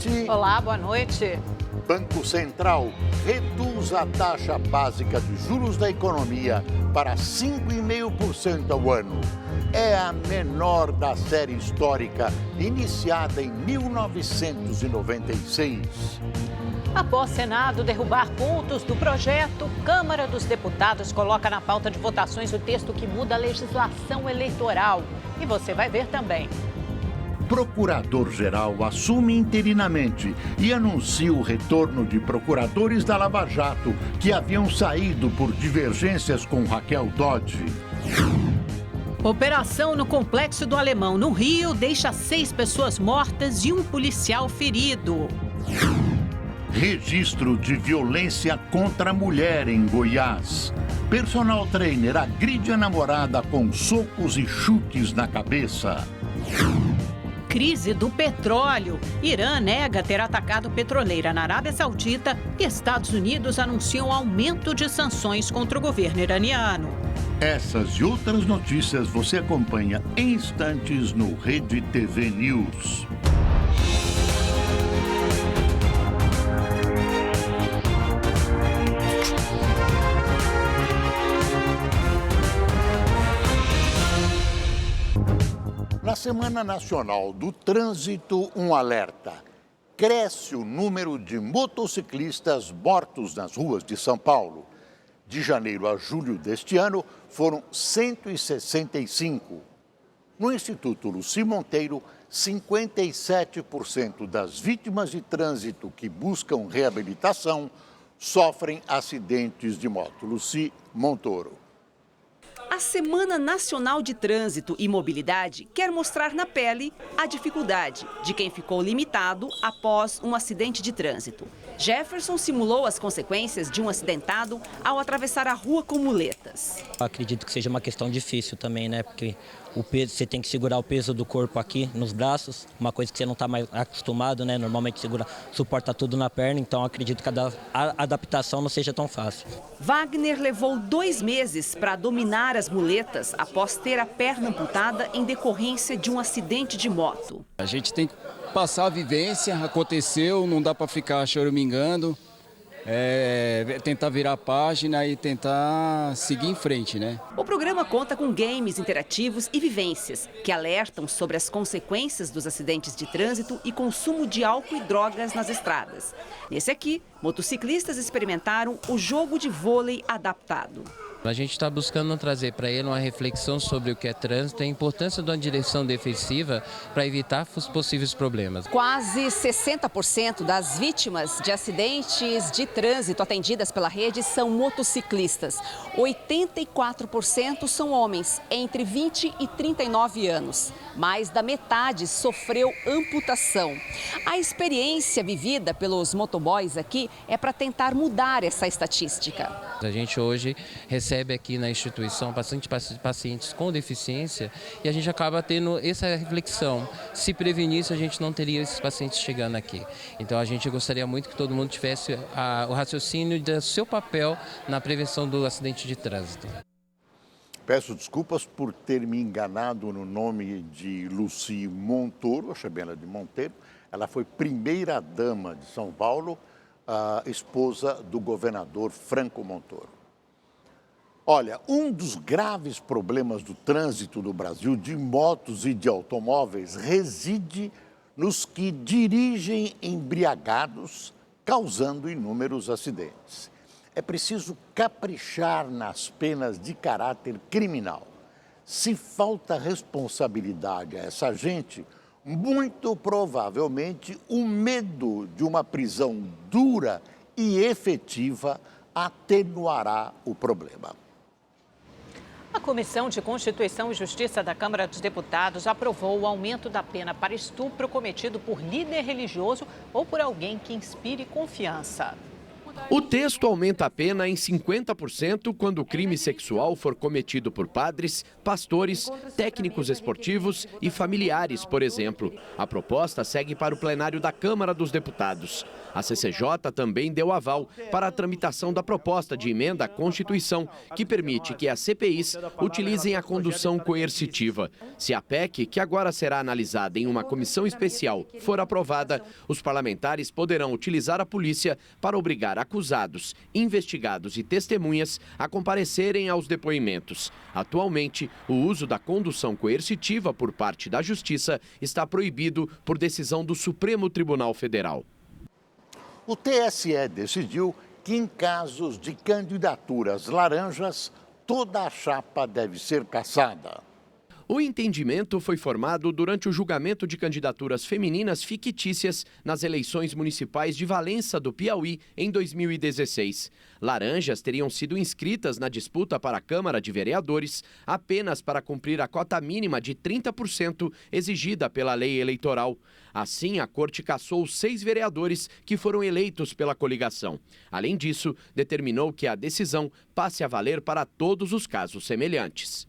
noite. Olá, boa noite. Banco Central reduz a taxa básica de juros da economia para 5,5% ao ano. É a menor da série histórica, iniciada em 1996. Após Senado derrubar pontos do projeto, Câmara dos Deputados coloca na pauta de votações o texto que muda a legislação eleitoral. E você vai ver também. Procurador-geral assume interinamente e anuncia o retorno de procuradores da Lava Jato que haviam saído por divergências com Raquel Dodge. Operação no Complexo do Alemão, no Rio, deixa 6 pessoas mortas e um policial ferido. Registro de violência contra a mulher em Goiás. Personal trainer agride a namorada com socos e chutes na cabeça. Crise do petróleo. Irã nega ter atacado petroleira na Arábia Saudita e Estados Unidos anunciam aumento de sanções contra o governo iraniano. Essas e outras notícias você acompanha em instantes no Rede TV News. Na Semana Nacional do Trânsito, um alerta. Cresce o número de motociclistas mortos nas ruas de São Paulo. De janeiro a julho deste ano, foram 165. No Instituto Luci Monteiro, 57% das vítimas de trânsito que buscam reabilitação sofrem acidentes de moto. Luci Montoro. A Semana Nacional de Trânsito e Mobilidade quer mostrar na pele a dificuldade de quem ficou limitado após um acidente de trânsito. Jefferson simulou as consequências de um acidentado ao atravessar a rua com muletas. Acredito que seja uma questão difícil também, né? Porque o peso, você tem que segurar o peso do corpo aqui nos braços, uma coisa que você não está mais acostumado, né? Normalmente suporta tudo na perna, então acredito que a adaptação não seja tão fácil. Wagner levou 2 meses para dominar as muletas após ter a perna amputada em decorrência de um acidente de moto. A gente tem que passar a vivência, aconteceu, não dá para ficar choramingando. Tentar virar a página e tentar seguir em frente, né? O programa conta com games interativos e vivências que alertam sobre as consequências dos acidentes de trânsito e consumo de álcool e drogas nas estradas. Nesse aqui, motociclistas experimentaram o jogo de vôlei adaptado. A gente está buscando trazer para ele uma reflexão sobre o que é trânsito e a importância de uma direção defensiva para evitar os possíveis problemas. Quase 60% das vítimas de acidentes de trânsito atendidas pela rede são motociclistas. 84% são homens entre 20 e 39 anos. Mais da metade sofreu amputação. A experiência vivida pelos motoboys aqui é para tentar mudar essa estatística. A gente hoje recebe aqui na instituição bastante pacientes com deficiência e a gente acaba tendo essa reflexão. Se prevenisse, a gente não teria esses pacientes chegando aqui. Então a gente gostaria muito que todo mundo tivesse o raciocínio do seu papel na prevenção do acidente de trânsito. Peço desculpas por ter me enganado no nome de Luci Montoro, achei bem ela de Monteiro. Ela foi primeira-dama de São Paulo, a esposa do governador Franco Montoro. Olha, um dos graves problemas do trânsito no Brasil, de motos e de automóveis, reside nos que dirigem embriagados, causando inúmeros acidentes. É preciso caprichar nas penas de caráter criminal. Se falta responsabilidade a essa gente, muito provavelmente o medo de uma prisão dura e efetiva atenuará o problema. A Comissão de Constituição e Justiça da Câmara dos Deputados aprovou o aumento da pena para estupro cometido por líder religioso ou por alguém que inspire confiança. O texto aumenta a pena em 50% quando o crime sexual for cometido por padres, pastores, técnicos esportivos e familiares, por exemplo. A proposta segue para o plenário da Câmara dos Deputados. A CCJ também deu aval para a tramitação da proposta de emenda à Constituição, que permite que as CPIs utilizem a condução coercitiva. Se a PEC, que agora será analisada em uma comissão especial, for aprovada, os parlamentares poderão utilizar a polícia para obrigar acusados, investigados e testemunhas a comparecerem aos depoimentos. Atualmente, o uso da condução coercitiva por parte da Justiça está proibido por decisão do Supremo Tribunal Federal. O TSE decidiu que em casos de candidaturas laranjas, toda a chapa deve ser cassada. O entendimento foi formado durante o julgamento de candidaturas femininas fictícias nas eleições municipais de Valença, do Piauí, em 2016. Laranjas teriam sido inscritas na disputa para a Câmara de Vereadores apenas para cumprir a cota mínima de 30% exigida pela lei eleitoral. Assim, a Corte cassou 6 vereadores que foram eleitos pela coligação. Além disso, determinou que a decisão passe a valer para todos os casos semelhantes.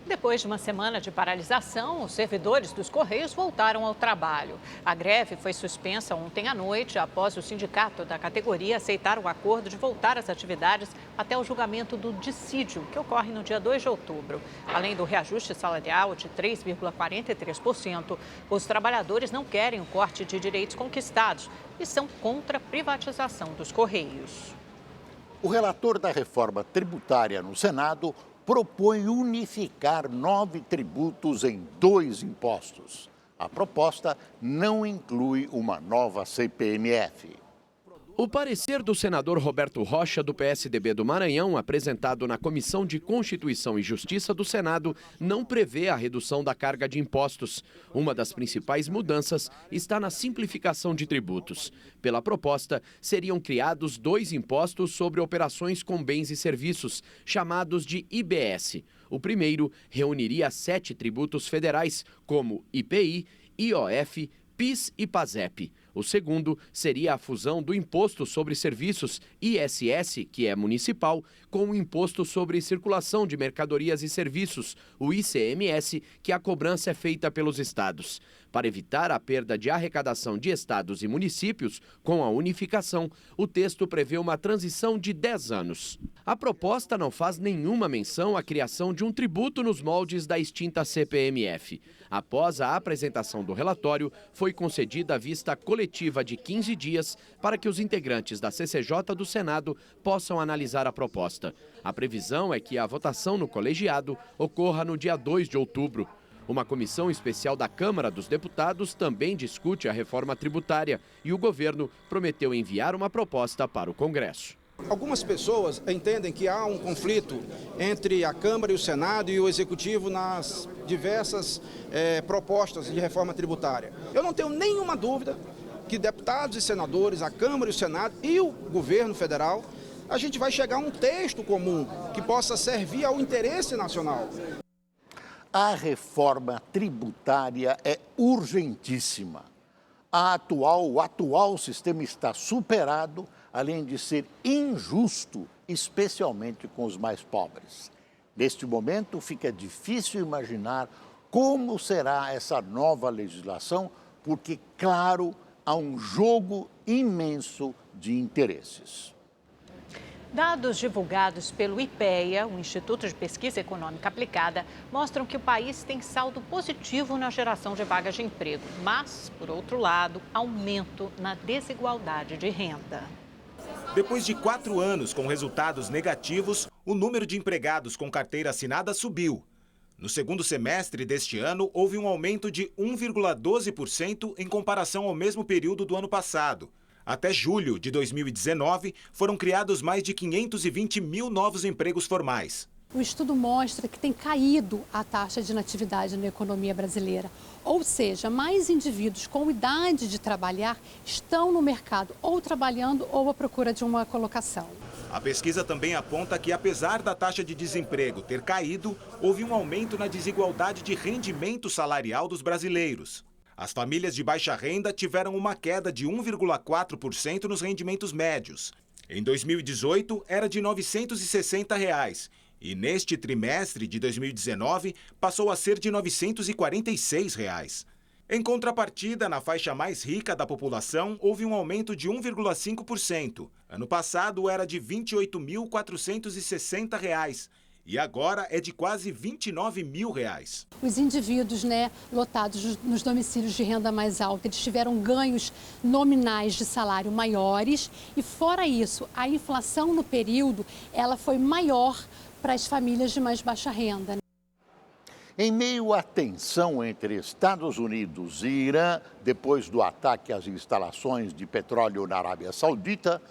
Depois de uma semana de paralisação, os servidores dos Correios voltaram ao trabalho. A greve foi suspensa ontem à noite, após o sindicato da categoria aceitar o acordo de voltar às atividades até o julgamento do dissídio, que ocorre no dia 2 de outubro. Além do reajuste salarial de 3,43%, os trabalhadores não querem o corte de direitos conquistados e são contra a privatização dos Correios. O relator da reforma tributária no Senado propõe unificar 9 tributos em 2 impostos. A proposta não inclui uma nova CPMF. O parecer do senador Roberto Rocha, do PSDB do Maranhão, apresentado na Comissão de Constituição e Justiça do Senado, não prevê a redução da carga de impostos. Uma das principais mudanças está na simplificação de tributos. Pela proposta, seriam criados 2 impostos sobre operações com bens e serviços, chamados de IBS. O primeiro reuniria 7 tributos federais, como IPI, IOF, PIS e PASEP. O segundo seria a fusão do Imposto sobre Serviços, ISS, que é municipal, com o Imposto sobre Circulação de Mercadorias e Serviços, o ICMS, que a cobrança é feita pelos estados. Para evitar a perda de arrecadação de estados e municípios, com a unificação, o texto prevê uma transição de 10 anos. A proposta não faz nenhuma menção à criação de um tributo nos moldes da extinta CPMF. Após a apresentação do relatório, foi concedida a vista coletiva de 15 dias para que os integrantes da CCJ do Senado possam analisar a proposta. A previsão é que a votação no colegiado ocorra no dia 2 de outubro. Uma comissão especial da Câmara dos Deputados também discute a reforma tributária e o governo prometeu enviar uma proposta para o Congresso. Algumas pessoas entendem que há um conflito entre a Câmara e o Senado e o Executivo nas diversas propostas de reforma tributária. Eu não tenho nenhuma dúvida que deputados e senadores, a Câmara e o Senado e o governo federal, a gente vai chegar a um texto comum que possa servir ao interesse nacional. A reforma tributária é urgentíssima. O atual sistema está superado, além de ser injusto, especialmente com os mais pobres. Neste momento, fica difícil imaginar como será essa nova legislação, porque, claro, há um jogo imenso de interesses. Dados divulgados pelo IPEA, o Instituto de Pesquisa Econômica Aplicada, mostram que o país tem saldo positivo na geração de vagas de emprego, mas, por outro lado, aumento na desigualdade de renda. Depois de 4 anos com resultados negativos, o número de empregados com carteira assinada subiu. No segundo semestre deste ano, houve um aumento de 1,12% em comparação ao mesmo período do ano passado. Até julho de 2019, foram criados mais de 520 mil novos empregos formais. O estudo mostra que tem caído a taxa de inatividade na economia brasileira. Ou seja, mais indivíduos com idade de trabalhar estão no mercado ou trabalhando ou à procura de uma colocação. A pesquisa também aponta que, apesar da taxa de desemprego ter caído, houve um aumento na desigualdade de rendimento salarial dos brasileiros. As famílias de baixa renda tiveram uma queda de 1,4% nos rendimentos médios. Em 2018, era de R$ 960 e neste trimestre de 2019 passou a ser de R$ 946. Em contrapartida, na faixa mais rica da população, houve um aumento de 1,5%. Ano passado era de R$ 28.460 e agora é de quase R$ 29 mil. Os indivíduos, lotados nos domicílios de renda mais alta, eles tiveram ganhos nominais de salário maiores e, fora isso, a inflação no período ela foi maior para as famílias de mais baixa renda. Em meio à tensão entre Estados Unidos e Irã, depois do ataque às instalações de petróleo na Arábia Saudita,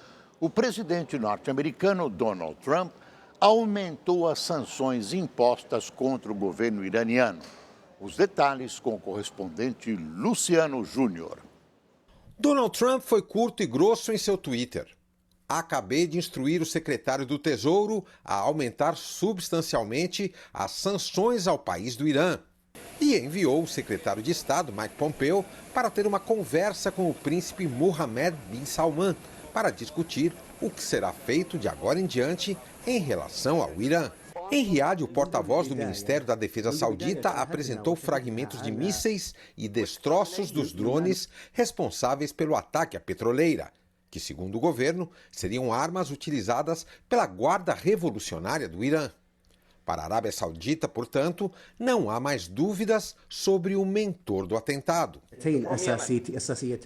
o presidente norte-americano Donald Trump aumentou as sanções impostas contra o governo iraniano. Os detalhes com o correspondente Luciano Júnior. Donald Trump foi curto e grosso em seu Twitter. Acabei de instruir o secretário do Tesouro a aumentar substancialmente as sanções ao país do Irã. E enviou o secretário de Estado, Mike Pompeo, para ter uma conversa com o príncipe Mohammed bin Salman para discutir o que será feito de agora em diante em relação ao Irã. Em Riad, o porta-voz do Ministério da Defesa Saudita apresentou fragmentos de mísseis e destroços dos drones responsáveis pelo ataque à petroleira, que, segundo o governo, seriam armas utilizadas pela Guarda Revolucionária do Irã. Para a Arábia Saudita, portanto, não há mais dúvidas sobre o mentor do atentado.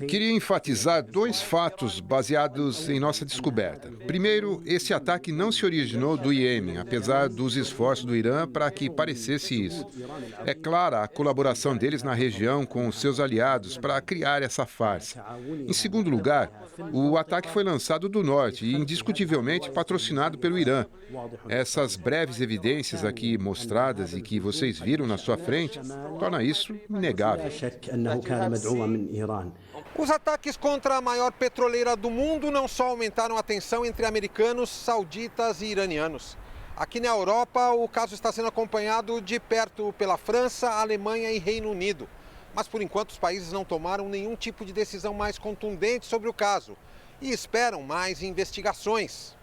Queria enfatizar dois fatos baseados em nossa descoberta. Primeiro, esse ataque não se originou do Iêmen, apesar dos esforços do Irã para que parecesse isso. É clara a colaboração deles na região com seus aliados para criar essa farsa. Em segundo lugar, o ataque foi lançado do norte e indiscutivelmente patrocinado pelo Irã. Essas breves evidências aqui mostradas e que vocês viram na sua frente torna isso inegável. Os ataques contra a maior petroleira do mundo não só aumentaram a tensão entre americanos, sauditas e iranianos. Aqui na Europa, o caso está sendo acompanhado de perto pela França, Alemanha e Reino Unido. Mas, por enquanto, os países não tomaram nenhum tipo de decisão mais contundente sobre o caso e esperam mais investigações.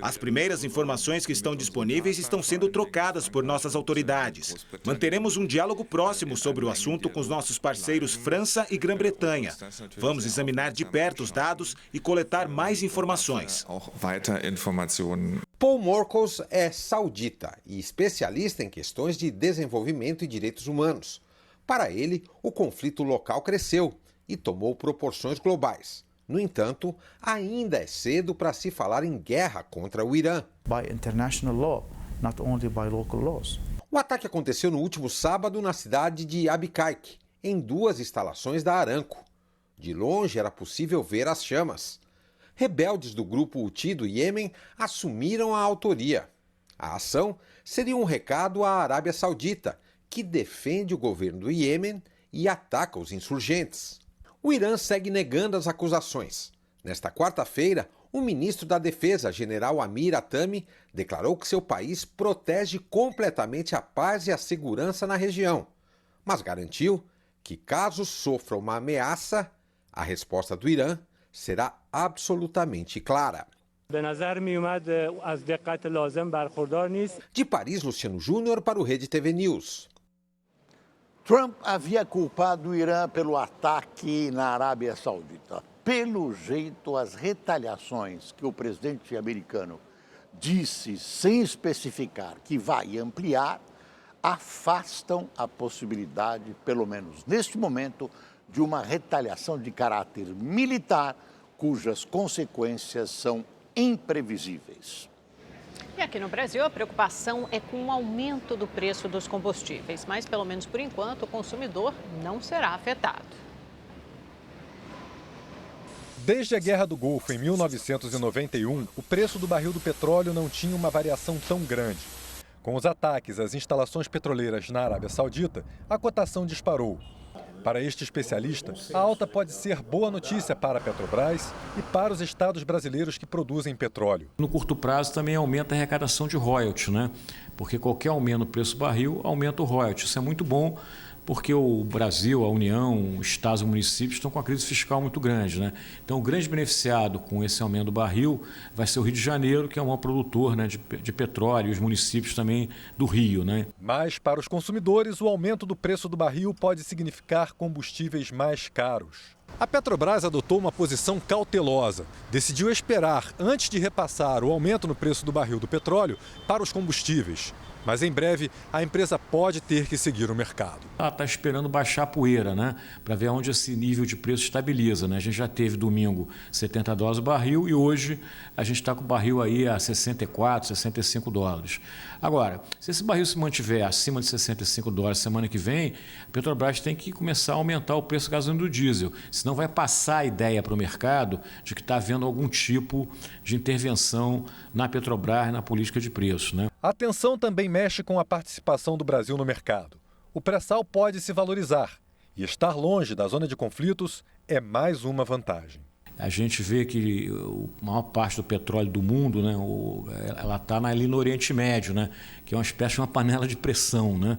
As primeiras informações que estão disponíveis estão sendo trocadas por nossas autoridades. Manteremos um diálogo próximo sobre o assunto com os nossos parceiros França e Grã-Bretanha. Vamos examinar de perto os dados e coletar mais informações. Paul Morkos é saudita e especialista em questões de desenvolvimento e direitos humanos. Para ele, o conflito local cresceu e tomou proporções globais. No entanto, ainda é cedo para se falar em guerra contra o Irã. O ataque aconteceu no último sábado na cidade de Abqaiq, em duas instalações da Aramco. De longe era possível ver as chamas. Rebeldes do grupo Houthi do Iêmen assumiram a autoria. A ação seria um recado à Arábia Saudita, que defende o governo do Iêmen e ataca os insurgentes. O Irã segue negando as acusações. Nesta quarta-feira, o ministro da Defesa, general Amir Hatami, declarou que seu país protege completamente a paz e a segurança na região, mas garantiu que, caso sofra uma ameaça, a resposta do Irã será absolutamente clara. De Paris, Luciano Júnior para o Rede TV News. Trump havia culpado o Irã pelo ataque na Arábia Saudita. Pelo jeito, as retaliações que o presidente americano disse sem especificar que vai ampliar, afastam a possibilidade, pelo menos neste momento, de uma retaliação de caráter militar, cujas consequências são imprevisíveis. E aqui no Brasil, a preocupação é com o aumento do preço dos combustíveis, mas pelo menos por enquanto o consumidor não será afetado. Desde a Guerra do Golfo, em 1991, o preço do barril do petróleo não tinha uma variação tão grande. Com os ataques às instalações petroleiras na Arábia Saudita, a cotação disparou. Para este especialista, a alta pode ser boa notícia para a Petrobras e para os estados brasileiros que produzem petróleo. No curto prazo também aumenta a arrecadação de royalties, né? Porque qualquer aumento no preço do barril aumenta o royalties. Isso é muito bom porque o Brasil, a União, os estados e municípios estão com a crise fiscal muito grande, né? Então, o grande beneficiado com esse aumento do barril vai ser o Rio de Janeiro, que é o maior produtor, né, de petróleo, e os municípios também do Rio, né? Mas, para os consumidores, o aumento do preço do barril pode significar combustíveis mais caros. A Petrobras adotou uma posição cautelosa. Decidiu esperar antes de repassar o aumento no preço do barril do petróleo para os combustíveis. Mas em breve a empresa pode ter que seguir o mercado. Ela está esperando baixar a poeira, né? Para ver onde esse nível de preço estabiliza, né? A gente já teve domingo $70 o barril e hoje a gente está com o barril aí a 64, 65 dólares. Agora, se esse barril se mantiver acima de 65 dólares semana que vem, a Petrobras tem que começar a aumentar o preço da gasolina do diesel. Senão vai passar a ideia para o mercado de que está havendo algum tipo de intervenção na Petrobras, na política de preço, né? A tensão também mexe com a participação do Brasil no mercado. O pré-sal pode se valorizar e estar longe da zona de conflitos é mais uma vantagem. A gente vê que a maior parte do petróleo do mundo, né, ela está ali no Oriente Médio, né, que é uma espécie de uma panela de pressão, né?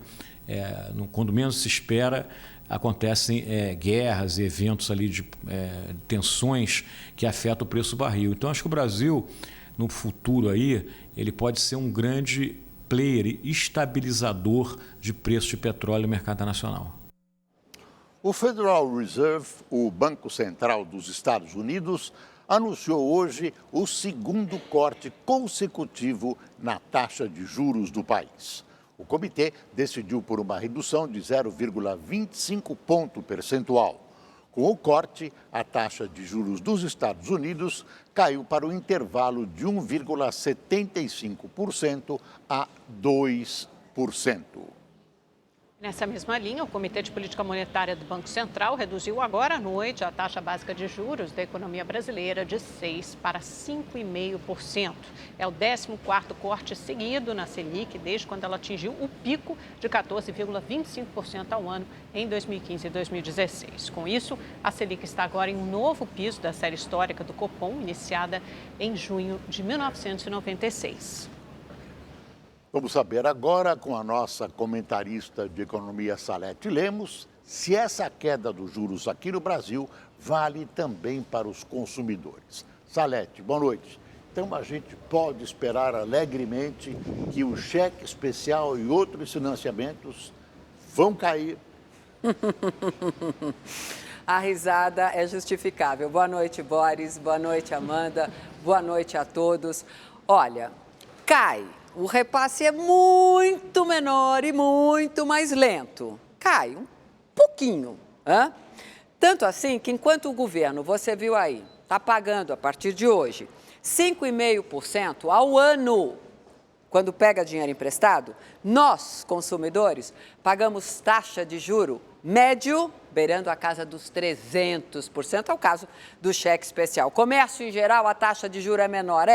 Quando menos se espera, acontecem guerras e eventos ali de tensões que afetam o preço do barril. Então, acho que o Brasil, no futuro aí, ele pode ser um grande player estabilizador de preço de petróleo no mercado internacional. O Federal Reserve, o Banco Central dos Estados Unidos, anunciou hoje o segundo corte consecutivo na taxa de juros do país. O comitê decidiu por uma redução de 0,25 ponto percentual. Com o corte, a taxa de juros dos Estados Unidos caiu para o intervalo de 1,75% a 2%. Nessa mesma linha, o Comitê de Política Monetária do Banco Central reduziu agora à noite a taxa básica de juros da economia brasileira de 6% para 5,5%. É o 14º corte seguido na Selic desde quando ela atingiu o pico de 14,25% ao ano em 2015 e 2016. Com isso, a Selic está agora em um novo piso da série histórica do Copom, iniciada em junho de 1996. Vamos saber agora com a nossa comentarista de economia, Salete Lemos, se essa queda dos juros aqui no Brasil vale também para os consumidores. Salete, boa noite. Então a gente pode esperar alegremente que o cheque especial e outros financiamentos vão cair. A risada é justificável. Boa noite, Boris. Boa noite, Amanda. Boa noite a todos. Olha, cai. O repasse é muito menor e muito mais lento. Cai um pouquinho. Tanto assim que enquanto o governo, você viu aí, está pagando a partir de hoje 5,5% ao ano, quando pega dinheiro emprestado, nós, consumidores, pagamos taxa de juro médio, beirando a casa dos 300%, é o caso do cheque especial. Comércio, em geral, a taxa de juro é menor,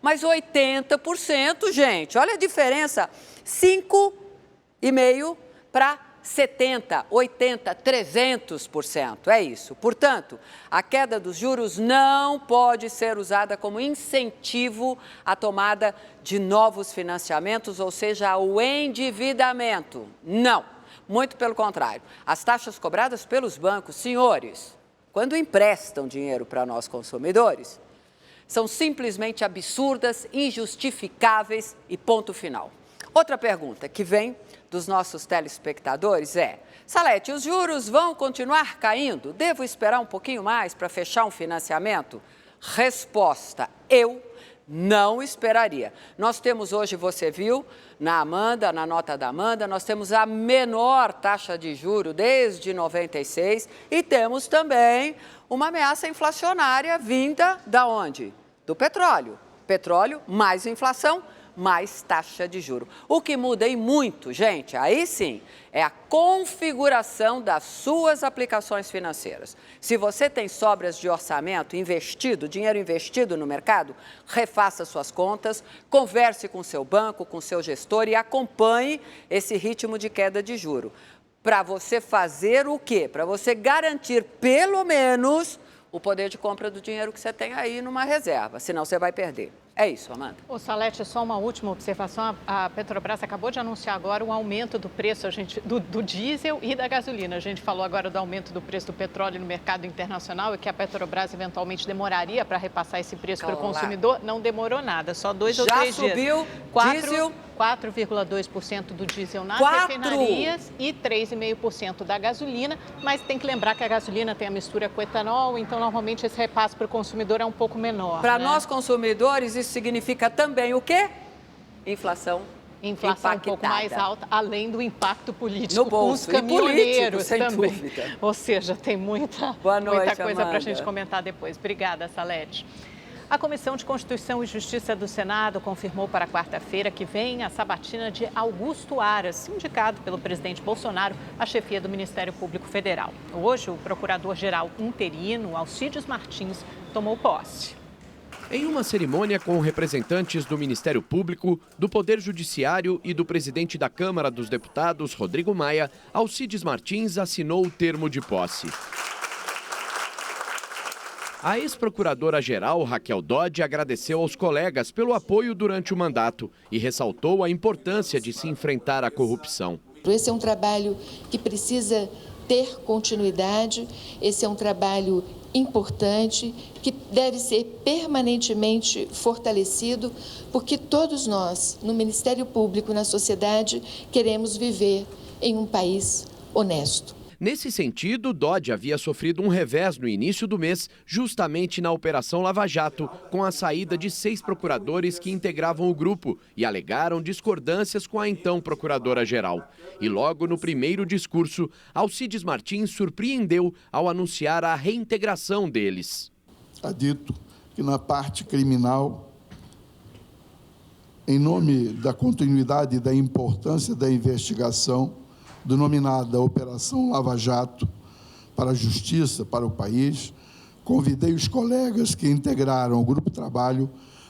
mas 80%, gente, olha a diferença, 5,5% para 70%, 80%, 300%, é isso. Portanto, a queda dos juros não pode ser usada como incentivo à tomada de novos financiamentos, ou seja, ao endividamento. Não. Muito pelo contrário. As taxas cobradas pelos bancos, senhores, quando emprestam dinheiro para nós consumidores, são simplesmente absurdas, injustificáveis e ponto final. Outra pergunta que vem dos nossos telespectadores é: Salete, os juros vão continuar caindo? Devo esperar um pouquinho mais para fechar um financiamento? Resposta: eu não esperaria. Nós temos hoje, você viu, na nota da Amanda, nós temos a menor taxa de juro desde 96 e temos também uma ameaça inflacionária vinda da onde? Do petróleo. Petróleo mais inflação, mais taxa de juro. O que muda e muito, gente, aí sim, é a configuração das suas aplicações financeiras. Se você tem sobras de orçamento investido, dinheiro investido no mercado, refaça suas contas, converse com seu banco, com seu gestor e acompanhe esse ritmo de queda de juro. Para você fazer o quê? Para você garantir, pelo menos, o poder de compra do dinheiro que você tem aí numa reserva, senão você vai perder. É isso, Amanda. Ô, Salete, só uma última observação. A Petrobras acabou de anunciar agora o aumento do preço do diesel e da gasolina. A gente falou agora do aumento do preço do petróleo no mercado internacional e que a Petrobras eventualmente demoraria para repassar esse preço para o consumidor. Não demorou nada, só 2 ou 3 dias. Já subiu diesel? 4,2% do diesel nas refinarias e 3,5% da gasolina, mas tem que lembrar que a gasolina tem a mistura com etanol, então normalmente esse repasse para o consumidor é um pouco menor. Para nós consumidores, isso significa também o quê? Inflação impactada. Um pouco mais alta, além do impacto político no bolso, com os caminhoneiros sem também. Dúvida. Ou seja, tem muita coisa para a gente comentar depois. Obrigada, Salete. A Comissão de Constituição e Justiça do Senado confirmou para quarta-feira que vem a sabatina de Augusto Aras, indicado pelo presidente Bolsonaro à chefia do Ministério Público Federal. Hoje, o procurador-geral interino, Alcides Martins, tomou posse. Em uma cerimônia com representantes do Ministério Público, do Poder Judiciário e do presidente da Câmara dos Deputados, Rodrigo Maia, Alcides Martins assinou o termo de posse. A ex-procuradora-geral Raquel Dodge agradeceu aos colegas pelo apoio durante o mandato e ressaltou a importância de se enfrentar a corrupção. Esse é um trabalho que precisa ter continuidade, esse é um trabalho importante, que deve ser permanentemente fortalecido, porque todos nós, no Ministério Público, na sociedade, queremos viver em um país honesto. Nesse sentido, Dodge havia sofrido um revés no início do mês, justamente na Operação Lava Jato, com a saída de 6 procuradores que integravam o grupo e alegaram discordâncias com a então procuradora-geral. E logo no primeiro discurso, Alcides Martins surpreendeu ao anunciar a reintegração deles. Está dito que na parte criminal, em nome da continuidade e da importância da investigação, denominada Operação Lava Jato, para a Justiça, para o país, convidei os colegas que integraram o Grupo de Trabalho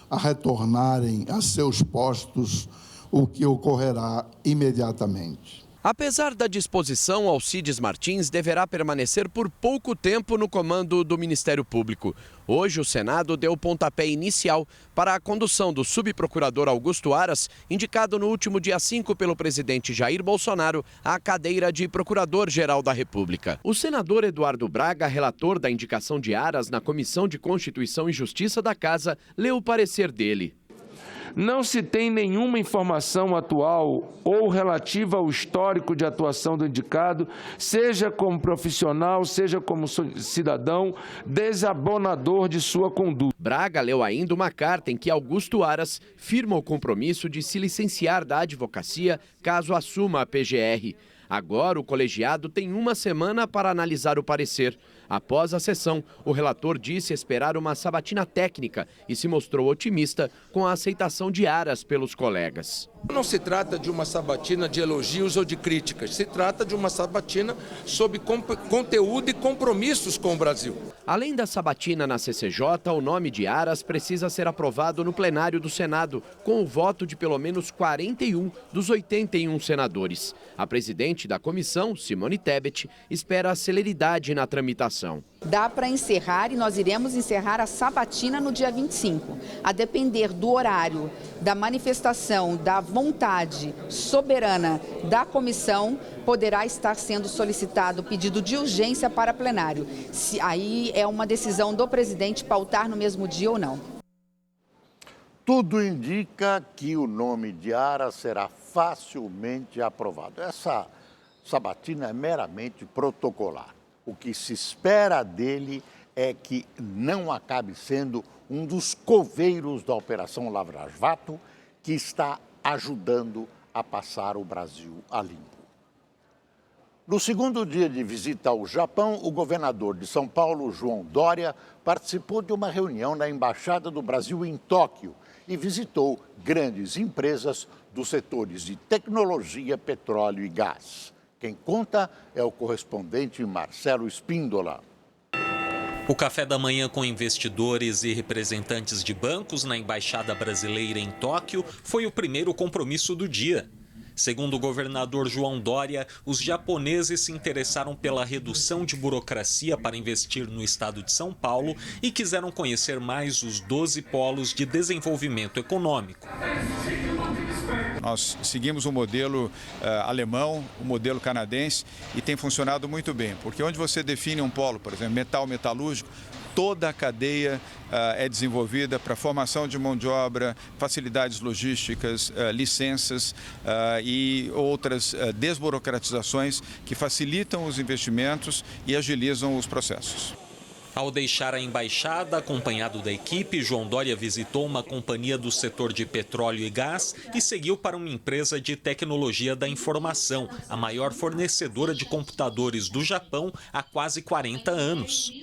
a retornarem a seus postos, o que ocorrerá imediatamente. Apesar da disposição, Alcides Martins deverá permanecer por pouco tempo no comando do Ministério Público. Hoje, o Senado deu o pontapé inicial para a condução do subprocurador Augusto Aras, indicado no último dia 5 pelo presidente Jair Bolsonaro, à cadeira de Procurador-Geral da República. O senador Eduardo Braga, relator da indicação de Aras na Comissão de Constituição e Justiça da Casa, leu o parecer dele. Não se tem nenhuma informação atual ou relativa ao histórico de atuação do indicado, seja como profissional, seja como cidadão, desabonador de sua conduta. Braga leu ainda uma carta em que Augusto Aras firma o compromisso de se licenciar da advocacia caso assuma a PGR. Agora, o colegiado tem uma semana para analisar o parecer. Após a sessão, o relator disse esperar uma sabatina técnica e se mostrou otimista com a aceitação de Aras pelos colegas. Não se trata de uma sabatina de elogios ou de críticas, se trata de uma sabatina sobre conteúdo e compromissos com o Brasil. Além da sabatina na CCJ, o nome de Aras precisa ser aprovado no plenário do Senado, com o voto de pelo menos 41 dos 81 senadores. A presidente da comissão, Simone Tebet, espera a celeridade na tramitação. Dá para encerrar e nós iremos encerrar a sabatina no dia 25. A depender do horário, da manifestação, da vontade soberana da comissão, poderá estar sendo solicitado pedido de urgência para plenário. Aí é uma decisão do presidente pautar no mesmo dia ou não. Tudo indica que o nome de Aras será facilmente aprovado. Essa sabatina é meramente protocolar. O que se espera dele é que não acabe sendo um dos coveiros da Operação Lava Jato que está ajudando a passar o Brasil a limpo. No segundo dia de visita ao Japão, o governador de São Paulo, João Dória, participou de uma reunião na Embaixada do Brasil em Tóquio e visitou grandes empresas dos setores de tecnologia, petróleo e gás. Quem conta é o correspondente Marcelo Espíndola. O café da manhã com investidores e representantes de bancos na Embaixada Brasileira em Tóquio foi o primeiro compromisso do dia. Segundo o governador João Dória, os japoneses se interessaram pela redução de burocracia para investir no estado de São Paulo e quiseram conhecer mais os 12 polos de desenvolvimento econômico. Nós seguimos o modelo alemão, o modelo canadense, e tem funcionado muito bem, porque onde você define um polo, por exemplo, metal metalúrgico, toda a cadeia é desenvolvida para formação de mão de obra, facilidades logísticas, licenças e outras desburocratizações que facilitam os investimentos e agilizam os processos. Ao deixar a embaixada, acompanhado da equipe, João Dória visitou uma companhia do setor de petróleo e gás e seguiu para uma empresa de tecnologia da informação, a maior fornecedora de computadores do Japão há quase 40 anos.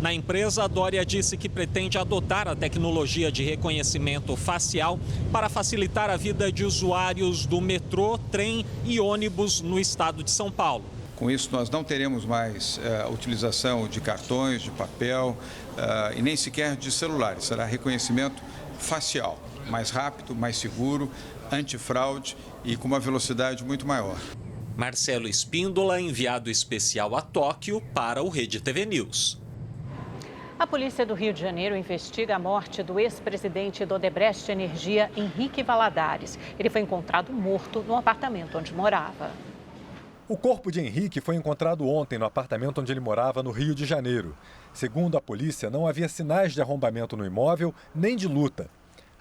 Na empresa, Dória disse que pretende adotar a tecnologia de reconhecimento facial para facilitar a vida de usuários do metrô, trem e ônibus no estado de São Paulo. Com isso, nós não teremos mais a utilização de cartões, de papel e nem sequer de celulares. Será reconhecimento facial, mais rápido, mais seguro, antifraude e com uma velocidade muito maior. Marcelo Espíndola, enviado especial a Tóquio para o Rede TV News. A polícia do Rio de Janeiro investiga a morte do ex-presidente do Odebrecht Energia, Henrique Valadares. Ele foi encontrado morto no apartamento onde morava. O corpo de Henrique foi encontrado ontem no apartamento onde ele morava, no Rio de Janeiro. Segundo a polícia, não havia sinais de arrombamento no imóvel nem de luta.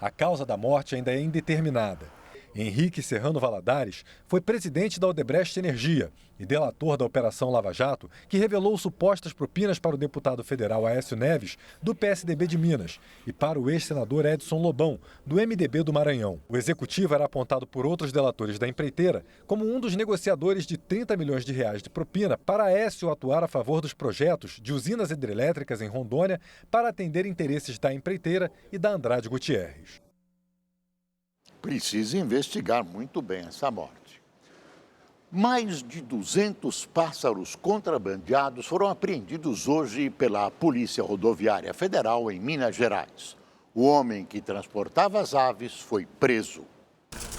A causa da morte ainda é indeterminada. Henrique Serrano Valadares foi presidente da Odebrecht Energia e delator da Operação Lava Jato, que revelou supostas propinas para o deputado federal Aécio Neves, do PSDB de Minas, e para o ex-senador Edson Lobão, do MDB do Maranhão. O executivo era apontado por outros delatores da empreiteira como um dos negociadores de 30 milhões de reais de propina para Aécio atuar a favor dos projetos de usinas hidrelétricas em Rondônia para atender interesses da empreiteira e da Andrade Gutierrez. Precisa investigar muito bem essa morte. Mais de 200 pássaros contrabandeados foram apreendidos hoje pela Polícia Rodoviária Federal em Minas Gerais. O homem que transportava as aves foi preso.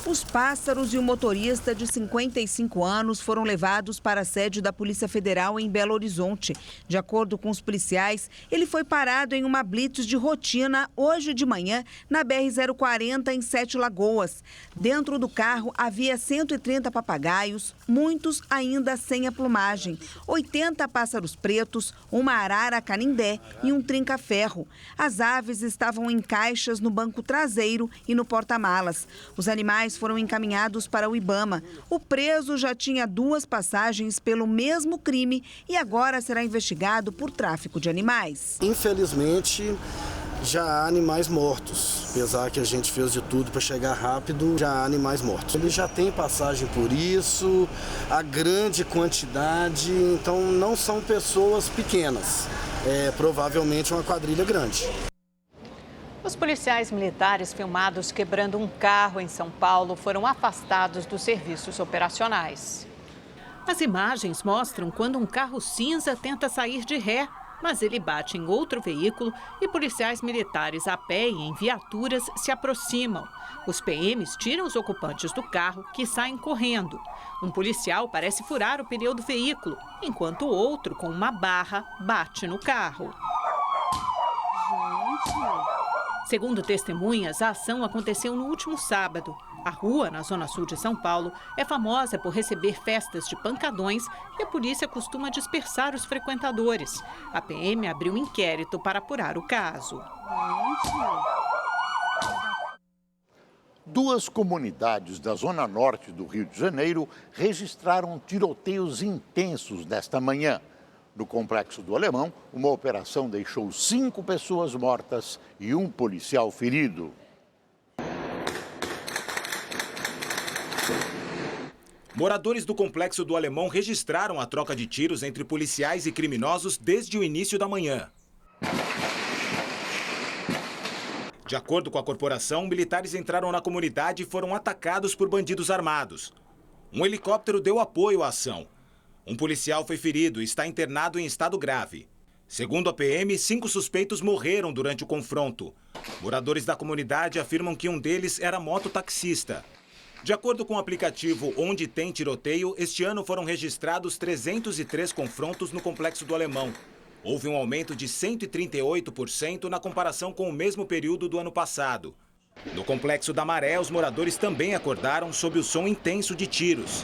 Os pássaros e o motorista de 55 anos foram levados para a sede da Polícia Federal em Belo Horizonte. De acordo com os policiais, ele foi parado em uma blitz de rotina hoje de manhã na BR-040 em Sete Lagoas. Dentro do carro havia 130 papagaios, muitos ainda sem a plumagem, 80 pássaros pretos, uma arara canindé e um trinca-ferro. As aves estavam em caixas no banco traseiro e no porta-malas. Os animais foram encaminhados para o Ibama. O preso já tinha 2 passagens pelo mesmo crime e agora será investigado por tráfico de animais. Infelizmente, já há animais mortos. Apesar que a gente fez de tudo para chegar rápido, já há animais mortos. Ele já tem passagem por isso, a grande quantidade, então não são pessoas pequenas. É provavelmente uma quadrilha grande. Os policiais militares filmados quebrando um carro em São Paulo foram afastados dos serviços operacionais. As imagens mostram quando um carro cinza tenta sair de ré, mas ele bate em outro veículo e policiais militares a pé e em viaturas se aproximam. Os PMs tiram os ocupantes do carro, que saem correndo. Um policial parece furar o pneu do veículo, enquanto o outro, com uma barra, bate no carro. Segundo testemunhas, a ação aconteceu no último sábado. A rua, na zona sul de São Paulo, é famosa por receber festas de pancadões e a polícia costuma dispersar os frequentadores. A PM abriu um inquérito para apurar o caso. 2 comunidades da zona norte do Rio de Janeiro registraram tiroteios intensos nesta manhã. No Complexo do Alemão, uma operação deixou 5 pessoas mortas e 1 policial ferido. Moradores do Complexo do Alemão registraram a troca de tiros entre policiais e criminosos desde o início da manhã. De acordo com a corporação, militares entraram na comunidade e foram atacados por bandidos armados. Um helicóptero deu apoio à ação. Um policial foi ferido e está internado em estado grave. Segundo a PM, 5 suspeitos morreram durante o confronto. Moradores da comunidade afirmam que um deles era mototaxista. De acordo com o aplicativo Onde Tem Tiroteio, este ano foram registrados 303 confrontos no Complexo do Alemão. Houve um aumento de 138% na comparação com o mesmo período do ano passado. No Complexo da Maré, os moradores também acordaram sob o som intenso de tiros.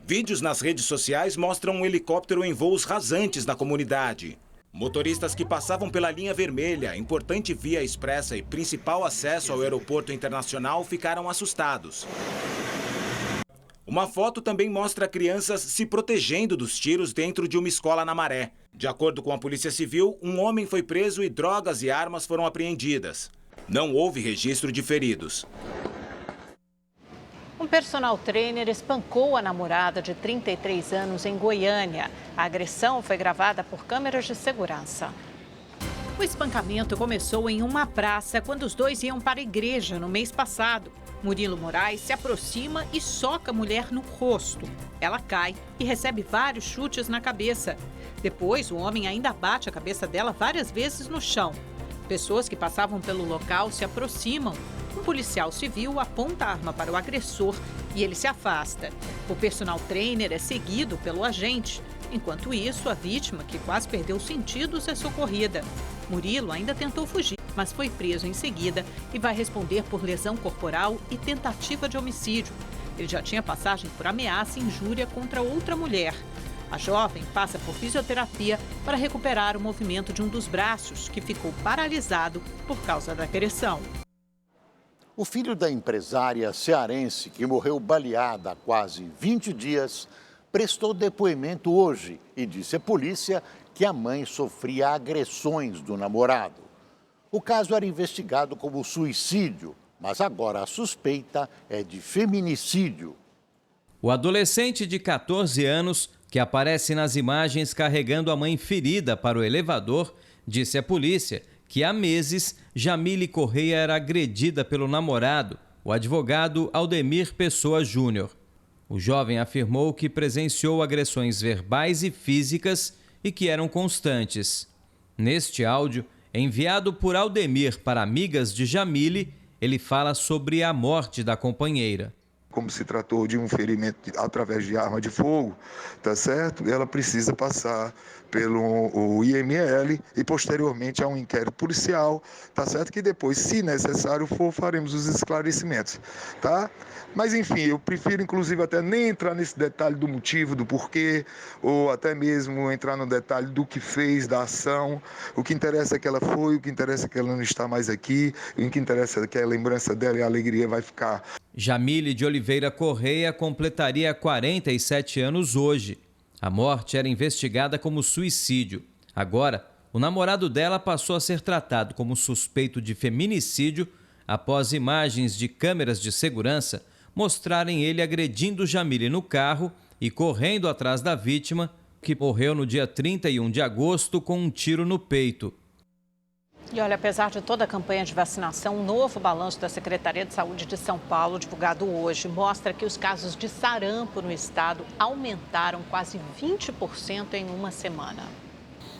Vídeos nas redes sociais mostram um helicóptero em voos rasantes na comunidade. Motoristas que passavam pela linha vermelha, importante via expressa e principal acesso ao aeroporto internacional, ficaram assustados. Uma foto também mostra crianças se protegendo dos tiros dentro de uma escola na Maré. De acordo com a Polícia Civil, um homem foi preso e drogas e armas foram apreendidas. Não houve registro de feridos. Um personal trainer espancou a namorada de 33 anos em Goiânia. A agressão foi gravada por câmeras de segurança. O espancamento começou em uma praça quando os dois iam para a igreja no mês passado. Murilo Moraes se aproxima e soca a mulher no rosto. Ela cai e recebe vários chutes na cabeça. Depois, o homem ainda bate a cabeça dela várias vezes no chão. Pessoas que passavam pelo local se aproximam. Um policial civil aponta a arma para o agressor e ele se afasta. O personal trainer é seguido pelo agente. Enquanto isso, a vítima, que quase perdeu os sentidos, é socorrida. Murilo ainda tentou fugir, mas foi preso em seguida e vai responder por lesão corporal e tentativa de homicídio. Ele já tinha passagem por ameaça e injúria contra outra mulher. A jovem passa por fisioterapia para recuperar o movimento de um dos braços, que ficou paralisado por causa da agressão. O filho da empresária cearense, que morreu baleada há quase 20 dias, prestou depoimento hoje e disse à polícia que a mãe sofria agressões do namorado. O caso era investigado como suicídio, mas agora a suspeita é de feminicídio. O adolescente de 14 anos, que aparece nas imagens carregando a mãe ferida para o elevador, disse à polícia que há meses Jamile Correia era agredida pelo namorado, o advogado Aldemir Pessoa Júnior. O jovem afirmou que presenciou agressões verbais e físicas e que eram constantes. Neste áudio, enviado por Aldemir para amigas de Jamile, ele fala sobre a morte da companheira. Como se tratou de um ferimento através de arma de fogo, tá certo? Ela precisa passar pelo IML e posteriormente a um inquérito policial, tá certo? Que depois, se necessário for, faremos os esclarecimentos, tá? Mas enfim, eu prefiro inclusive até nem entrar nesse detalhe do motivo, do porquê, ou até mesmo entrar no detalhe do que fez, da ação. O que interessa é que ela foi, o que interessa é que ela não está mais aqui, o que interessa é que a lembrança dela e a alegria vai ficar. Jamile de Oliveira Correia completaria 47 anos hoje. A morte era investigada como suicídio. Agora, o namorado dela passou a ser tratado como suspeito de feminicídio após imagens de câmeras de segurança mostrarem ele agredindo Jamile no carro e correndo atrás da vítima, que morreu no dia 31 de agosto com um tiro no peito. E olha, apesar de toda a campanha de vacinação, um novo balanço da Secretaria de Saúde de São Paulo, divulgado hoje, mostra que os casos de sarampo no estado aumentaram quase 20% em uma semana.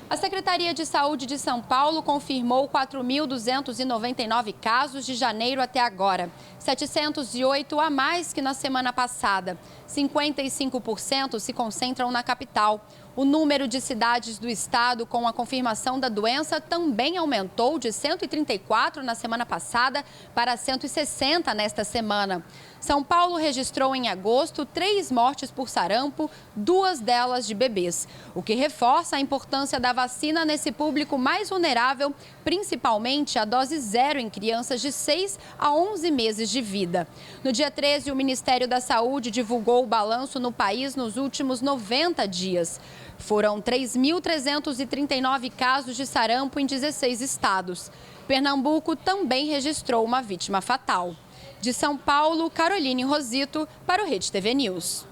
A Secretaria de Saúde de São Paulo confirmou 4.299 casos de janeiro até agora, 708 a mais que na semana passada. 55% se concentram na capital. O número de cidades do estado com a confirmação da doença também aumentou de 134 na semana passada para 160 nesta semana. São Paulo registrou em agosto 3 mortes por sarampo, 2 delas de bebês, o que reforça a importância da vacina nesse público mais vulnerável, principalmente a dose 0 em crianças de 6 a 11 meses de vida. No dia 13, o Ministério da Saúde divulgou o balanço no país nos últimos 90 dias. Foram 3.339 casos de sarampo em 16 estados. Pernambuco também registrou uma vítima fatal. De São Paulo, Caroline Rosito, para o Rede TV News.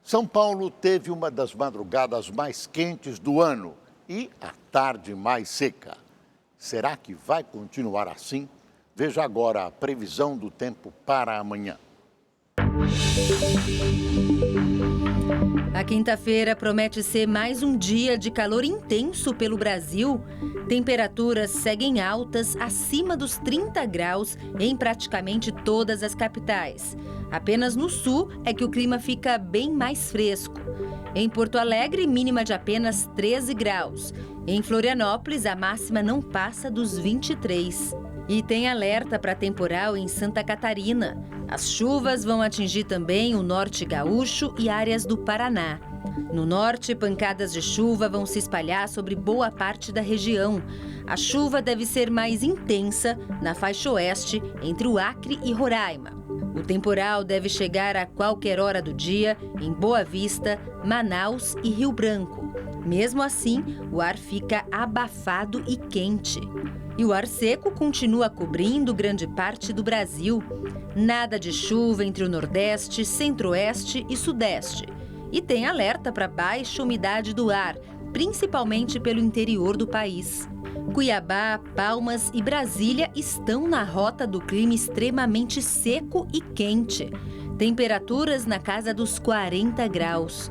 São Paulo teve uma das madrugadas mais quentes do ano e a tarde mais seca. Será que vai continuar assim? Veja agora a previsão do tempo para amanhã. A quinta-feira promete ser mais um dia de calor intenso pelo Brasil. Temperaturas seguem altas, acima dos 30 graus, em praticamente todas as capitais. Apenas no sul é que o clima fica bem mais fresco. Em Porto Alegre, mínima de apenas 13 graus. Em Florianópolis, a máxima não passa dos 23. E tem alerta para temporal em Santa Catarina. As chuvas vão atingir também o norte gaúcho e áreas do Paraná. No norte, pancadas de chuva vão se espalhar sobre boa parte da região. A chuva deve ser mais intensa na faixa oeste, entre o Acre e Roraima. O temporal deve chegar a qualquer hora do dia em Boa Vista, Manaus e Rio Branco. Mesmo assim, o ar fica abafado e quente. E o ar seco continua cobrindo grande parte do Brasil. Nada de chuva entre o Nordeste, Centro-Oeste e Sudeste. E tem alerta para baixa umidade do ar, principalmente pelo interior do país. Cuiabá, Palmas e Brasília estão na rota do clima extremamente seco e quente. Temperaturas na casa dos 40 graus.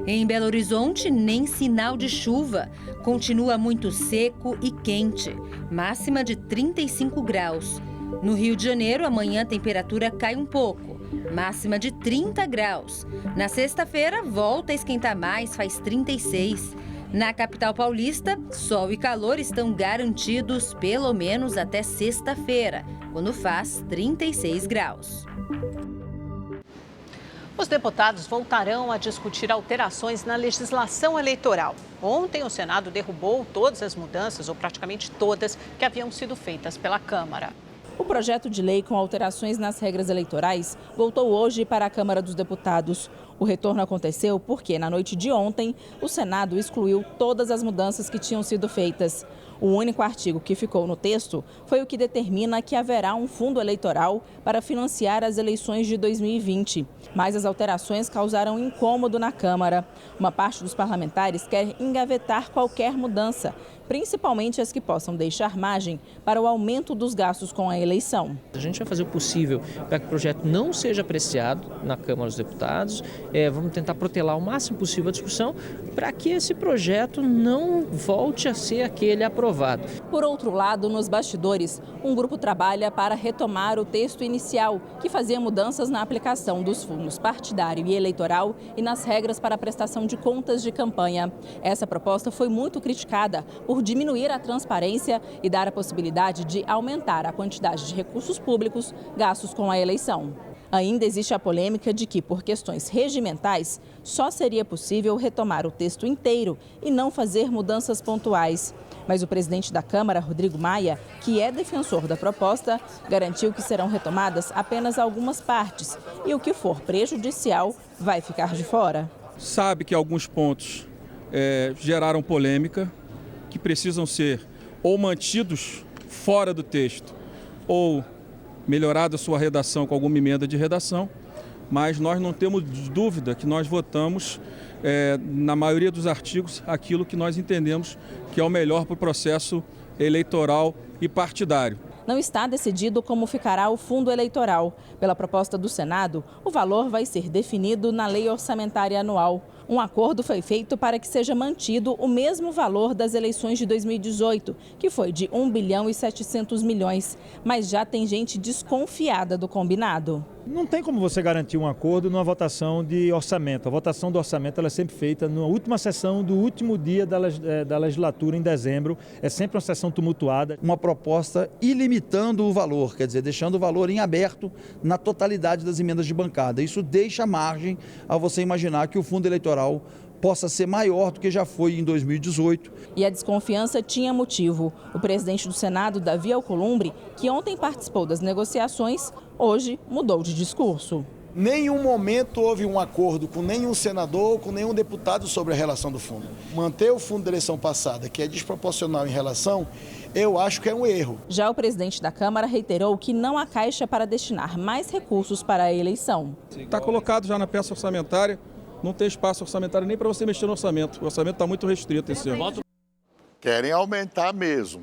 Em Belo Horizonte, nem sinal de chuva. Continua muito seco e quente. Máxima de 35 graus. No Rio de Janeiro, amanhã a temperatura cai um pouco. Máxima de 30 graus. Na sexta-feira, volta a esquentar mais, faz 36. Na capital paulista, sol e calor estão garantidos pelo menos até sexta-feira, quando faz 36 graus. Os deputados voltarão a discutir alterações na legislação eleitoral. Ontem, o Senado derrubou todas as mudanças, ou praticamente todas, que haviam sido feitas pela Câmara. O projeto de lei com alterações nas regras eleitorais voltou hoje para a Câmara dos Deputados. O retorno aconteceu porque, na noite de ontem, o Senado excluiu todas as mudanças que tinham sido feitas. O único artigo que ficou no texto foi o que determina que haverá um fundo eleitoral para financiar as eleições de 2020. Mas as alterações causaram incômodo na Câmara. Uma parte dos parlamentares quer engavetar qualquer mudança, principalmente as que possam deixar margem para o aumento dos gastos com a eleição. A gente vai fazer o possível para que o projeto não seja apreciado na Câmara dos Deputados. Vamos tentar protelar o máximo possível a discussão para que esse projeto não volte a ser aquele aprovado. Por outro lado, nos bastidores, um grupo trabalha para retomar o texto inicial, que fazia mudanças na aplicação dos fundos partidário e eleitoral e nas regras para a prestação de contas de campanha. Essa proposta foi muito criticada por diminuir a transparência e dar a possibilidade de aumentar a quantidade de recursos públicos gastos com a eleição. Ainda existe a polêmica de que, por questões regimentais, só seria possível retomar o texto inteiro e não fazer mudanças pontuais. Mas o presidente da Câmara, Rodrigo Maia, que é defensor da proposta, garantiu que serão retomadas apenas algumas partes e o que for prejudicial vai ficar de fora. Sabe que alguns pontos geraram polêmica, que precisam ser ou mantidos fora do texto ou melhorada a sua redação com alguma emenda de redação, mas nós não temos dúvida que nós votamos, na maioria dos artigos, aquilo que nós entendemos que é o melhor para o processo eleitoral e partidário. Não está decidido como ficará o fundo eleitoral. Pela proposta do Senado, o valor vai ser definido na lei orçamentária anual. Um acordo foi feito para que seja mantido o mesmo valor das eleições de 2018, que foi de 1 bilhão e 700 milhões. Mas já tem gente desconfiada do combinado. Não tem como você garantir um acordo numa votação de orçamento. A votação do orçamento ela é sempre feita na última sessão do último dia da legislatura, em dezembro. É sempre uma sessão tumultuada. Uma proposta ilimitando o valor, quer dizer, deixando o valor em aberto na totalidade das emendas de bancada. Isso deixa margem a você imaginar que o fundo eleitoral possa ser maior do que já foi em 2018. E a desconfiança tinha motivo. O presidente do Senado, Davi Alcolumbre, que ontem participou das negociações, hoje mudou de discurso. Nenhum momento houve um acordo com nenhum senador ou com nenhum deputado sobre a relação do fundo. Manter o fundo da eleição passada, que é desproporcional em relação, eu acho que é um erro. Já o presidente da Câmara reiterou que não há caixa para destinar mais recursos para a eleição. Está colocado já na peça orçamentária. Não tem espaço orçamentário nem para você mexer no orçamento. O orçamento está muito restrito esse ano. Querem aumentar mesmo.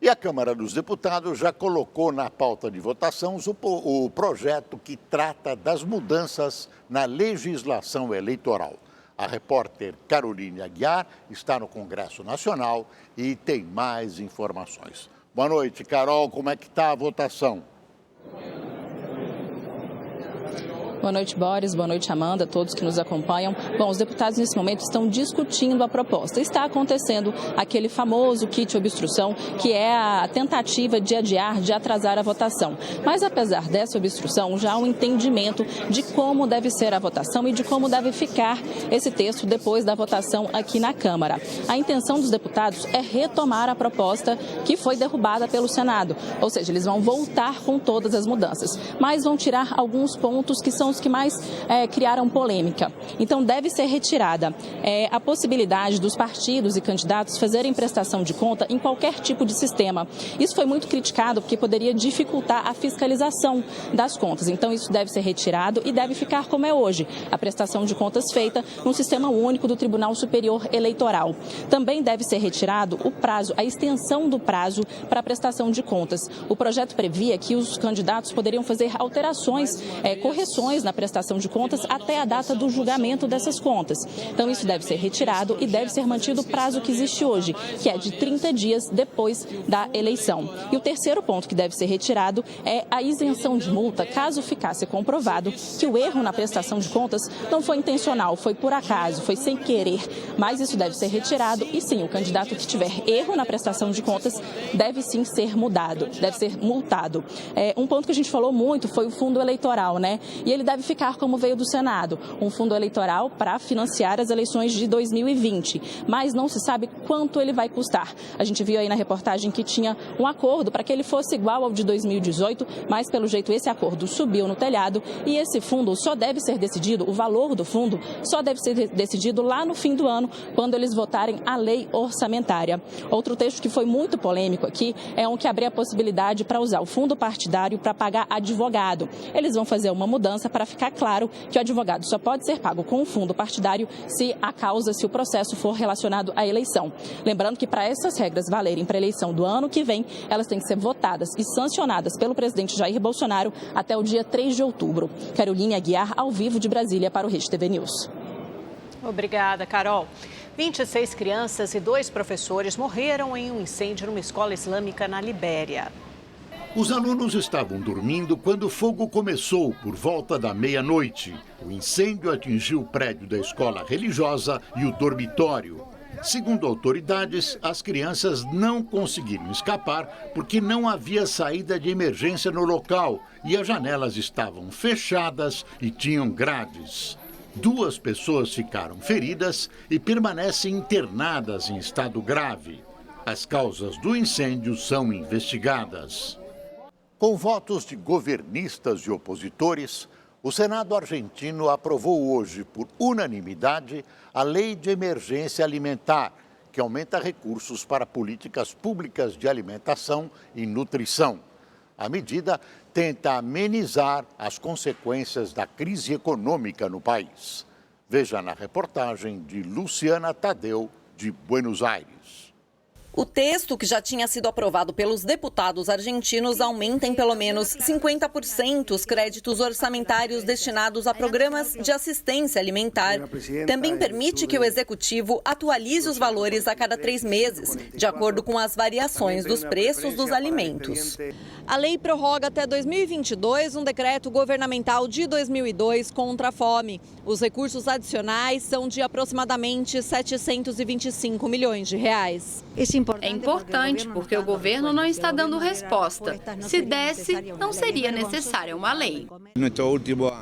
E a Câmara dos Deputados já colocou na pauta de votação o projeto que trata das mudanças na legislação eleitoral. A repórter Caroline Aguiar está no Congresso Nacional e tem mais informações. Boa noite, Carol. Como é que está a votação? Boa noite, Boris. Boa noite, Amanda, todos que nos acompanham. Bom, os deputados nesse momento estão discutindo a proposta. Está acontecendo aquele famoso kit obstrução, que é a tentativa de adiar, de atrasar a votação. Mas, apesar dessa obstrução, já há um entendimento de como deve ser a votação e de como deve ficar esse texto depois da votação aqui na Câmara. A intenção dos deputados é retomar a proposta que foi derrubada pelo Senado. Ou seja, eles vão voltar com todas as mudanças, mas vão tirar alguns pontos que são os que mais criaram polêmica. Então, deve ser retirada a possibilidade dos partidos e candidatos fazerem prestação de conta em qualquer tipo de sistema. Isso foi muito criticado porque poderia dificultar a fiscalização das contas. Então, isso deve ser retirado e deve ficar como é hoje, a prestação de contas feita no sistema único do Tribunal Superior Eleitoral. Também deve ser retirado o prazo, a extensão do prazo para a prestação de contas. O projeto previa que os candidatos poderiam fazer alterações, correções na prestação de contas até a data do julgamento dessas contas. Então, isso deve ser retirado e deve ser mantido o prazo que existe hoje, que é de 30 dias depois da eleição. E o terceiro ponto que deve ser retirado é a isenção de multa, caso ficasse comprovado que o erro na prestação de contas não foi intencional, foi por acaso, foi sem querer. Mas isso deve ser retirado e sim, o candidato que tiver erro na prestação de contas deve sim ser mudado, deve ser multado. Um ponto que a gente falou muito foi o fundo eleitoral, né? E ele deve ficar como veio do Senado, um fundo eleitoral para financiar as eleições de 2020, mas não se sabe quanto ele vai custar. A gente viu aí na reportagem que tinha um acordo para que ele fosse igual ao de 2018, mas pelo jeito esse acordo subiu no telhado e esse fundo só deve ser decidido, o valor do fundo só deve ser decidido lá no fim do ano, quando eles votarem a lei orçamentária. Outro texto que foi muito polêmico aqui é um que abria a possibilidade para usar o fundo partidário para pagar advogado. Eles vão fazer uma mudança para ficar claro que o advogado só pode ser pago com o fundo partidário se o processo for relacionado à eleição. Lembrando que para essas regras valerem para a eleição do ano que vem, elas têm que ser votadas e sancionadas pelo presidente Jair Bolsonaro até o dia 3 de outubro. Caroline Aguiar, ao vivo de Brasília para o Rede TV News. Obrigada, Carol. 26 crianças e 2 professores morreram em um incêndio numa escola islâmica na Libéria. Os alunos estavam dormindo quando o fogo começou por volta da meia-noite. O incêndio atingiu o prédio da escola religiosa e o dormitório. Segundo autoridades, as crianças não conseguiram escapar porque não havia saída de emergência no local e as janelas estavam fechadas e tinham grades. 2 pessoas ficaram feridas e permanecem internadas em estado grave. As causas do incêndio são investigadas. Com votos de governistas e opositores, o Senado argentino aprovou hoje, por unanimidade, a Lei de Emergência Alimentar, que aumenta recursos para políticas públicas de alimentação e nutrição. A medida tenta amenizar as consequências da crise econômica no país. Veja na reportagem de Luciana Tadeu, de Buenos Aires. O texto, que já tinha sido aprovado pelos deputados argentinos, aumenta em pelo menos 50% os créditos orçamentários destinados a programas de assistência alimentar. Também permite que o executivo atualize os valores a cada 3 meses, de acordo com as variações dos preços dos alimentos. A lei prorroga até 2022 um decreto governamental de 2002 contra a fome. Os recursos adicionais são de aproximadamente 725 milhões de reais. É importante porque o governo não está dando resposta. Se desse, não seria necessária uma lei.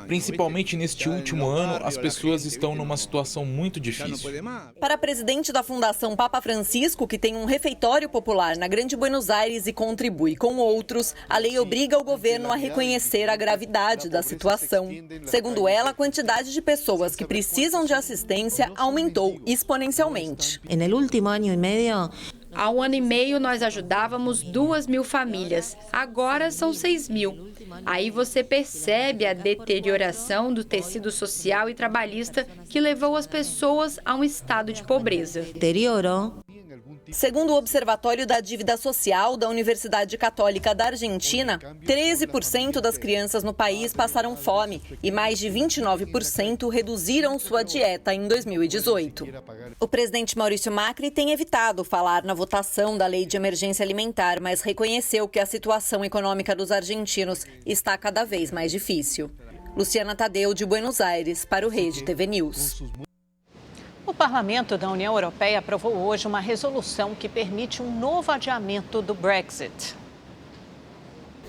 Principalmente neste último ano, as pessoas estão numa situação muito difícil. Para a presidente da Fundação Papa Francisco, que tem um refeitório popular na Grande Buenos Aires e contribui com outros, a lei obriga o governo a reconhecer a gravidade da situação. Segundo ela, a quantidade de pessoas que precisam de assistência aumentou exponencialmente. Há 1 ano e meio nós ajudávamos 2.000 famílias, agora são 6.000. Aí você percebe a deterioração do tecido social e trabalhista que levou as pessoas a um estado de pobreza. Segundo o Observatório da Dívida Social da Universidade Católica da Argentina, 13% das crianças no país passaram fome e mais de 29% reduziram sua dieta em 2018. O presidente Maurício Macri tem evitado falar na votação da Lei de Emergência Alimentar, mas reconheceu que a situação econômica dos argentinos está cada vez mais difícil. Luciana Tadeu, de Buenos Aires, para o Rede TV News. O Parlamento da União Europeia aprovou hoje uma resolução que permite um novo adiamento do Brexit.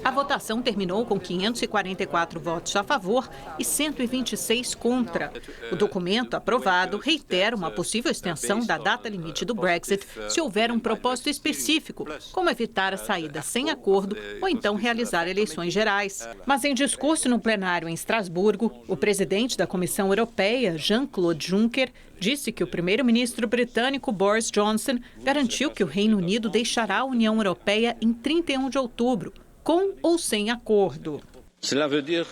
A votação terminou com 544 votos a favor e 126 contra. O documento aprovado reitera uma possível extensão da data limite do Brexit se houver um propósito específico, como evitar a saída sem acordo ou então realizar eleições gerais. Mas em discurso no plenário em Estrasburgo, o presidente da Comissão Europeia, Jean-Claude Juncker, disse que o primeiro-ministro britânico Boris Johnson garantiu que o Reino Unido deixará a União Europeia em 31 de outubro. Com ou sem acordo.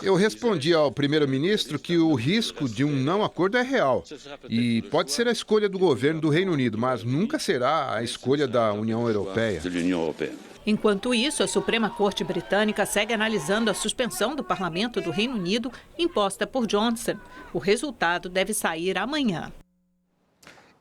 Eu respondi ao primeiro-ministro que o risco de um não acordo é real e pode ser a escolha do governo do Reino Unido, mas nunca será a escolha da União Europeia. Enquanto isso, a Suprema Corte Britânica segue analisando a suspensão do Parlamento do Reino Unido imposta por Johnson. O resultado deve sair amanhã.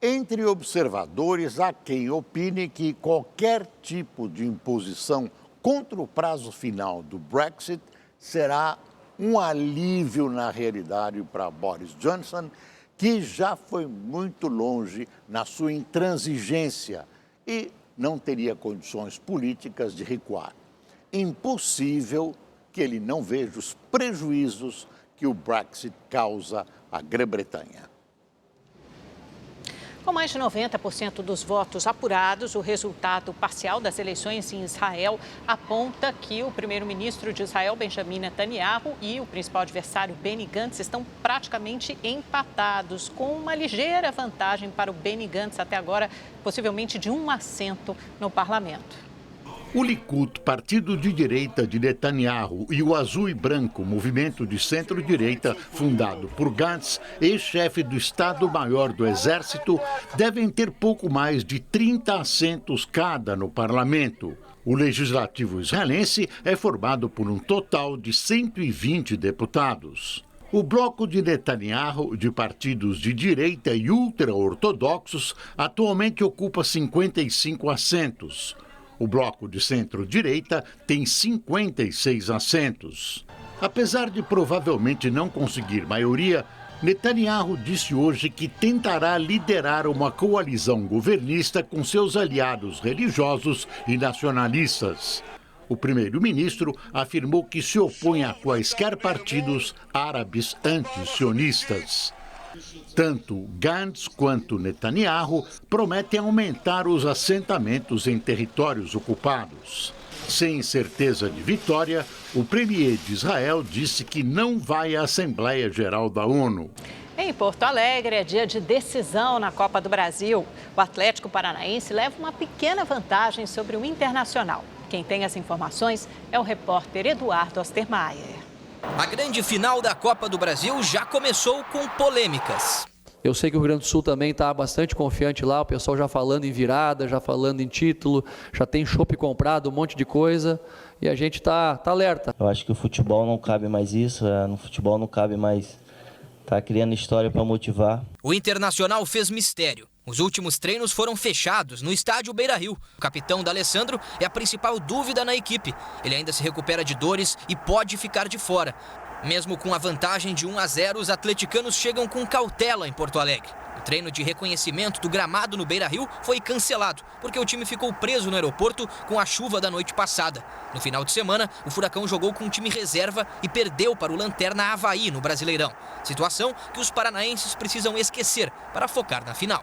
Entre observadores, há quem opine que qualquer tipo de imposição contra o prazo final do Brexit será um alívio na realidade para Boris Johnson, que já foi muito longe na sua intransigência e não teria condições políticas de recuar. Impossível que ele não veja os prejuízos que o Brexit causa à Grã-Bretanha. Com mais de 90% dos votos apurados, o resultado parcial das eleições em Israel aponta que o primeiro-ministro de Israel, Benjamin Netanyahu, e o principal adversário, Benny Gantz, estão praticamente empatados, com uma ligeira vantagem para o Benny Gantz até agora, possivelmente de um assento no parlamento. O Likud, partido de direita de Netanyahu, e o Azul e Branco, movimento de centro-direita fundado por Gantz, ex-chefe do Estado-Maior do Exército, devem ter pouco mais de 30 assentos cada no parlamento. O legislativo israelense é formado por um total de 120 deputados. O bloco de Netanyahu, de partidos de direita e ultra-ortodoxos, atualmente ocupa 55 assentos. O bloco de centro-direita tem 56 assentos. Apesar de provavelmente não conseguir maioria, Netanyahu disse hoje que tentará liderar uma coalizão governista com seus aliados religiosos e nacionalistas. O primeiro-ministro afirmou que se opõe a quaisquer partidos árabes anti-sionistas. Tanto Gantz quanto Netanyahu prometem aumentar os assentamentos em territórios ocupados. Sem certeza de vitória, o premier de Israel disse que não vai à Assembleia Geral da ONU. Em Porto Alegre, é dia de decisão na Copa do Brasil. O Atlético Paranaense leva uma pequena vantagem sobre o Internacional. Quem tem as informações é o repórter Eduardo Ostermaier. A grande final da Copa do Brasil já começou com polêmicas. Eu sei que o Rio Grande do Sul também está bastante confiante lá, o pessoal já falando em virada, já falando em título, já tem chopp comprado, um monte de coisa, e a gente está alerta. Eu acho que o futebol não cabe mais isso, no futebol não cabe mais tá criando história para motivar. O Internacional fez mistério. Os últimos treinos foram fechados no estádio Beira-Rio. O capitão D'Alessandro é a principal dúvida na equipe. Ele ainda se recupera de dores e pode ficar de fora. Mesmo com a vantagem de 1-0, os atleticanos chegam com cautela em Porto Alegre. O treino de reconhecimento do gramado no Beira-Rio foi cancelado, porque o time ficou preso no aeroporto com a chuva da noite passada. No final de semana, o Furacão jogou com um time reserva e perdeu para o Lanterna Avaí no Brasileirão. Situação que os paranaenses precisam esquecer para focar na final.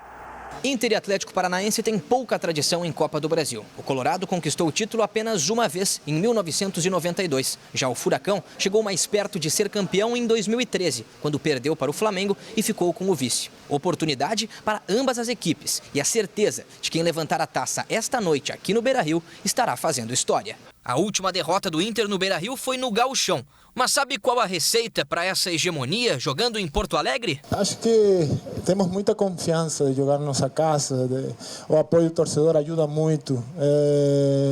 Inter e Atlético Paranaense têm pouca tradição em Copa do Brasil. O Colorado conquistou o título apenas uma vez, em 1992. Já o Furacão chegou mais perto de ser campeão em 2013, quando perdeu para o Flamengo e ficou com o vice. Oportunidade para ambas as equipes e a certeza de quem levantar a taça esta noite aqui no Beira-Rio estará fazendo história. A última derrota do Inter no Beira-Rio foi no Gauchão. Mas sabe qual a receita para essa hegemonia jogando em Porto Alegre? Acho que temos muita confiança de jogar na nossa casa, o apoio do torcedor ajuda muito,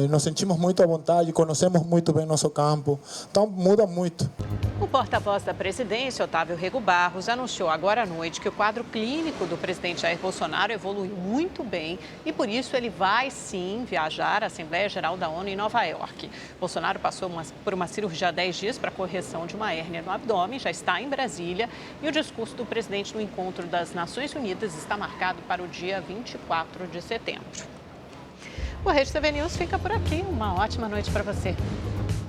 nos sentimos muito à vontade, conhecemos muito bem nosso campo, então muda muito. O porta-voz da presidência, Otávio Rego Barros, anunciou agora à noite que o quadro clínico do presidente Jair Bolsonaro evoluiu muito bem e, por isso, ele vai sim viajar à Assembleia Geral da ONU em Nova York. Bolsonaro passou por uma cirurgia há 10 dias para correção de uma hérnia no abdômen, já está em Brasília e o discurso do presidente no encontro das Nações Unidas está marcado para o dia 24 de setembro. O Rede TV News fica por aqui. Uma ótima noite para você.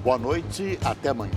Boa noite, até amanhã.